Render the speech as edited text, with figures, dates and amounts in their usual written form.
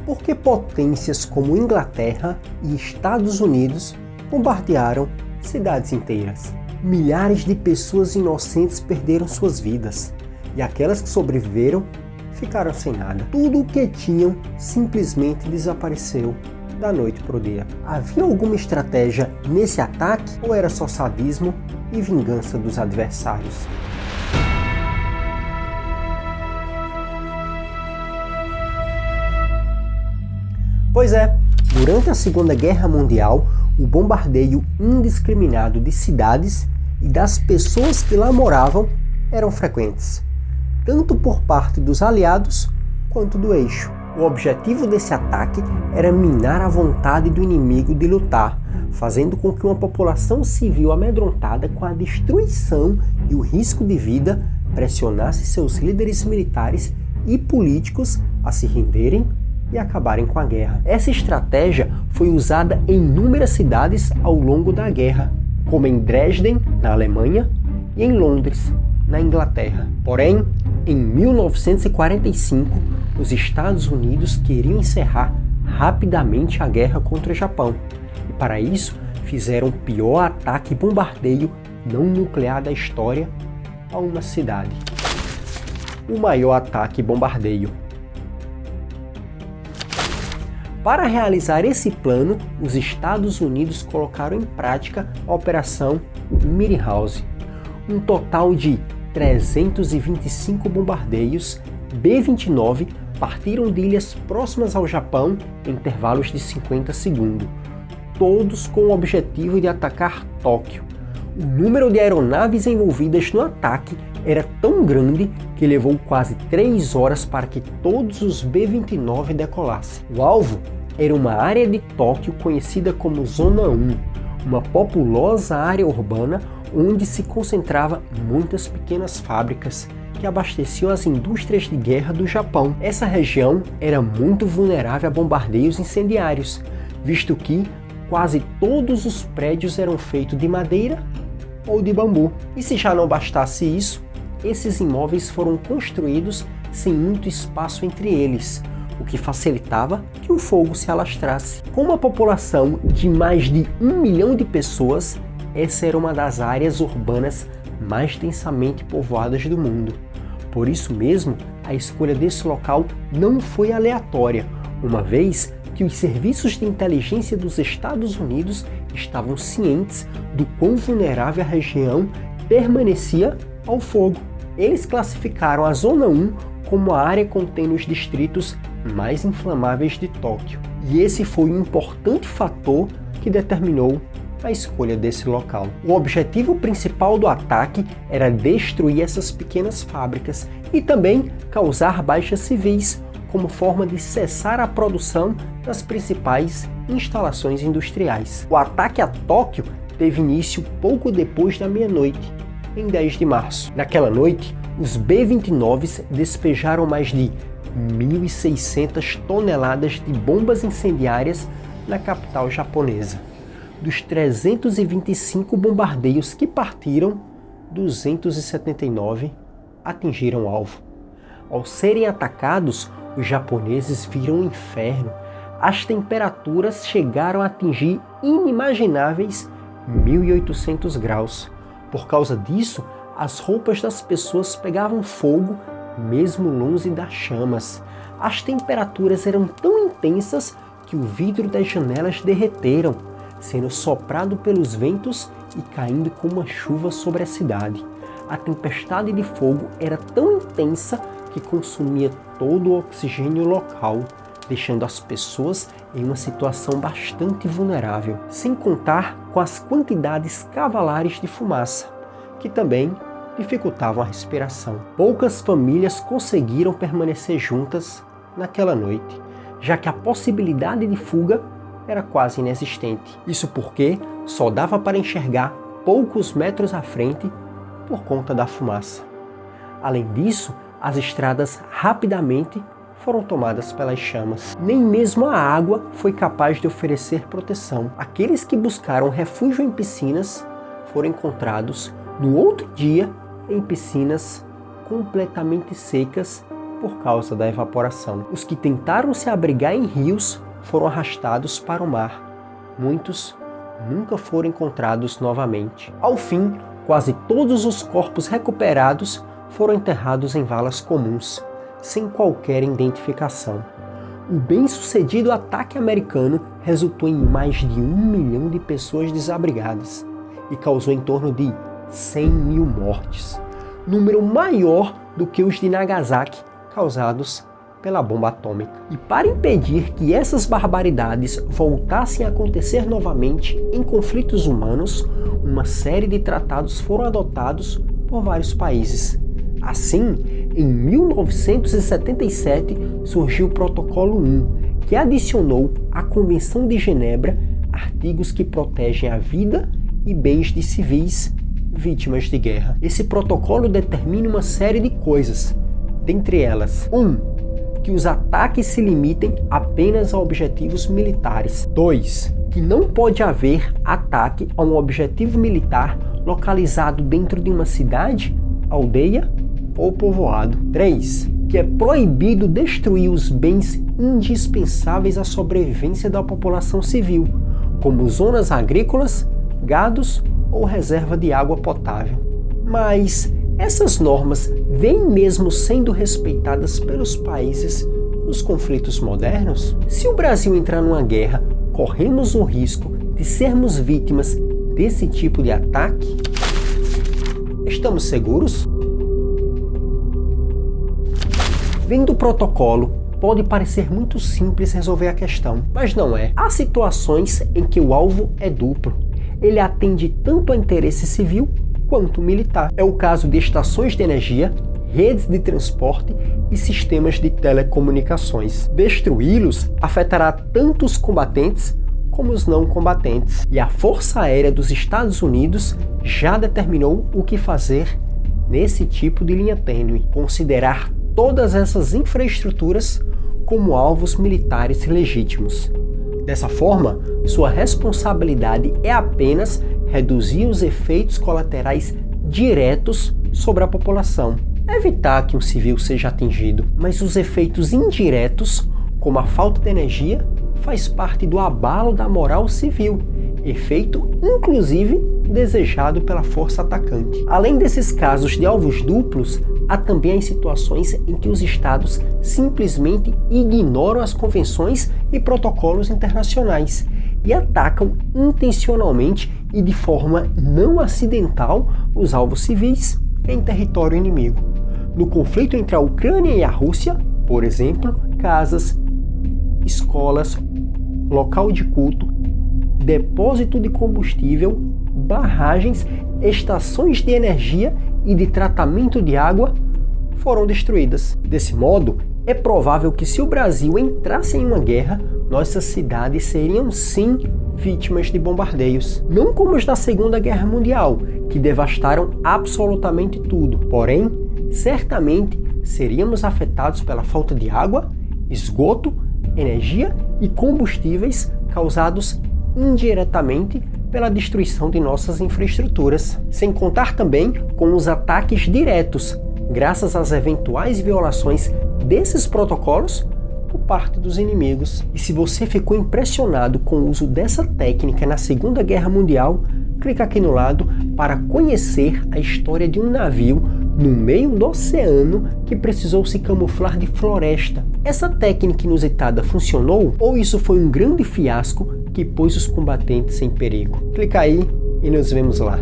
Porque potências como Inglaterra e Estados Unidos bombardearam cidades inteiras. Milhares de pessoas inocentes perderam suas vidas, e aquelas que sobreviveram ficaram sem nada. Tudo o que tinham simplesmente desapareceu da noite para o dia. Havia alguma estratégia nesse ataque ou era só sadismo e vingança dos adversários? Pois é, durante a Segunda Guerra Mundial, o bombardeio indiscriminado de cidades e das pessoas que lá moravam eram frequentes, tanto por parte dos aliados quanto do eixo. O objetivo desse ataque era minar a vontade do inimigo de lutar, fazendo com que uma população civil amedrontada com a destruição e o risco de vida pressionasse seus líderes militares e políticos a se renderem e acabarem com a guerra. Essa estratégia foi usada em inúmeras cidades ao longo da guerra, como em Dresden, na Alemanha, e em Londres, na Inglaterra. Porém, em 1945, os Estados Unidos queriam encerrar rapidamente a guerra contra o Japão, e para isso fizeram o pior ataque e bombardeio não nuclear da história a uma cidade. O maior ataque e bombardeio. Para realizar esse plano, os Estados Unidos colocaram em prática a Operação Milhouse. Um total de 325 bombardeios B-29 partiram de ilhas próximas ao Japão em intervalos de 50 segundos, todos com o objetivo de atacar Tóquio. O número de aeronaves envolvidas no ataque era tão grande que levou quase 3 horas para que todos os B-29 decolassem. O alvo era uma área de Tóquio conhecida como Zona 1, uma populosa área urbana onde se concentrava muitas pequenas fábricas que abasteciam as indústrias de guerra do Japão. Essa região era muito vulnerável a bombardeios incendiários, visto que quase todos os prédios eram feitos de madeira ou de bambu. E se já não bastasse isso, esses imóveis foram construídos sem muito espaço entre eles, o que facilitava que o fogo se alastrasse. Com uma população de mais de 1 milhão de pessoas, essa era uma das áreas urbanas mais densamente povoadas do mundo. Por isso mesmo, a escolha desse local não foi aleatória, uma vez que os serviços de inteligência dos Estados Unidos estavam cientes do quão vulnerável a região permanecia ao fogo. Eles classificaram a Zona 1 como a área contendo os distritos mais inflamáveis de Tóquio. E esse foi um importante fator que determinou a escolha desse local. O objetivo principal do ataque era destruir essas pequenas fábricas e também causar baixas civis, como forma de cessar a produção das principais instalações industriais. O ataque a Tóquio teve início pouco depois da meia-noite, em 10 de março. Naquela noite, os B-29s despejaram mais de 1.600 toneladas de bombas incendiárias na capital japonesa. Dos 325 bombardeios que partiram, 279 atingiram o alvo. Ao serem atacados, os japoneses viram um inferno. As temperaturas chegaram a atingir inimagináveis 1.800 graus. Por causa disso, as roupas das pessoas pegavam fogo mesmo longe das chamas. As temperaturas eram tão intensas que o vidro das janelas derreteram, sendo soprado pelos ventos e caindo como uma chuva sobre a cidade. A tempestade de fogo era tão intensa que consumia todo o oxigênio local, deixando as pessoas em uma situação bastante vulnerável, sem contar com as quantidades cavalares de fumaça, que também dificultavam a respiração. Poucas famílias conseguiram permanecer juntas naquela noite, já que a possibilidade de fuga era quase inexistente. Isso porque só dava para enxergar poucos metros à frente por conta da fumaça. Além disso, as estradas rapidamente foram tomadas pelas chamas. Nem mesmo a água foi capaz de oferecer proteção. Aqueles que buscaram refúgio em piscinas foram encontrados no outro dia em piscinas completamente secas por causa da evaporação. Os que tentaram se abrigar em rios foram arrastados para o mar. Muitos nunca foram encontrados novamente. Ao fim, quase todos os corpos recuperados foram enterrados em valas comuns, sem qualquer identificação. O bem-sucedido ataque americano resultou em mais de 1 milhão de pessoas desabrigadas e causou em torno de 100 mil mortes, número maior do que os de Nagasaki causados pela bomba atômica. E para impedir que essas barbaridades voltassem a acontecer novamente em conflitos humanos, uma série de tratados foram adotados por vários países. Assim, em 1977 surgiu o Protocolo 1, que adicionou à Convenção de Genebra artigos que protegem a vida e bens de civis vítimas de guerra. Esse protocolo determina uma série de coisas, dentre elas: 1. Que os ataques se limitem apenas a objetivos militares. 2. Que não pode haver ataque a um objetivo militar localizado dentro de uma cidade, aldeia ou povoado. 3. Que é proibido destruir os bens indispensáveis à sobrevivência da população civil, como zonas agrícolas, gados ou reserva de água potável. Mas essas normas vêm mesmo sendo respeitadas pelos países nos conflitos modernos? Se o Brasil entrar numa guerra, corremos o risco de sermos vítimas desse tipo de ataque? Estamos seguros? Vendo o protocolo, pode parecer muito simples resolver a questão, mas não é. Há situações em que o alvo é duplo. Ele atende tanto a interesse civil quanto militar. É o caso de estações de energia, redes de transporte e sistemas de telecomunicações. Destruí-los afetará tanto os combatentes como os não combatentes. E a Força Aérea dos Estados Unidos já determinou o que fazer nesse tipo de linha tênue: considerar todas essas infraestruturas como alvos militares legítimos. Dessa forma, sua responsabilidade é apenas reduzir os efeitos colaterais diretos sobre a população, evitar que um civil seja atingido. Mas os efeitos indiretos, como a falta de energia, faz parte do abalo da moral civil, efeito inclusive desejado pela força atacante. Além desses casos de alvos duplos, há também as situações em que os estados simplesmente ignoram as convenções e protocolos internacionais e atacam intencionalmente e de forma não acidental os alvos civis em território inimigo. No conflito entre a Ucrânia e a Rússia, por exemplo, casas, escolas, local de culto, depósito de combustível, barragens, estações de energia e de tratamento de água foram destruídas. Desse modo, é provável que se o Brasil entrasse em uma guerra, nossas cidades seriam sim vítimas de bombardeios. Não como os da Segunda Guerra Mundial, que devastaram absolutamente tudo. Porém, certamente seríamos afetados pela falta de água, esgoto, energia e combustíveis causados indiretamente pela destruição de nossas infraestruturas, sem contar também com os ataques diretos, graças às eventuais violações desses protocolos por parte dos inimigos. E se você ficou impressionado com o uso dessa técnica na Segunda Guerra Mundial, clica aqui no lado para conhecer a história de um navio no meio do oceano que precisou se camuflar de floresta. Essa técnica inusitada funcionou ou isso foi um grande fiasco que pôs os combatentes em perigo? Clica aí e nos vemos lá.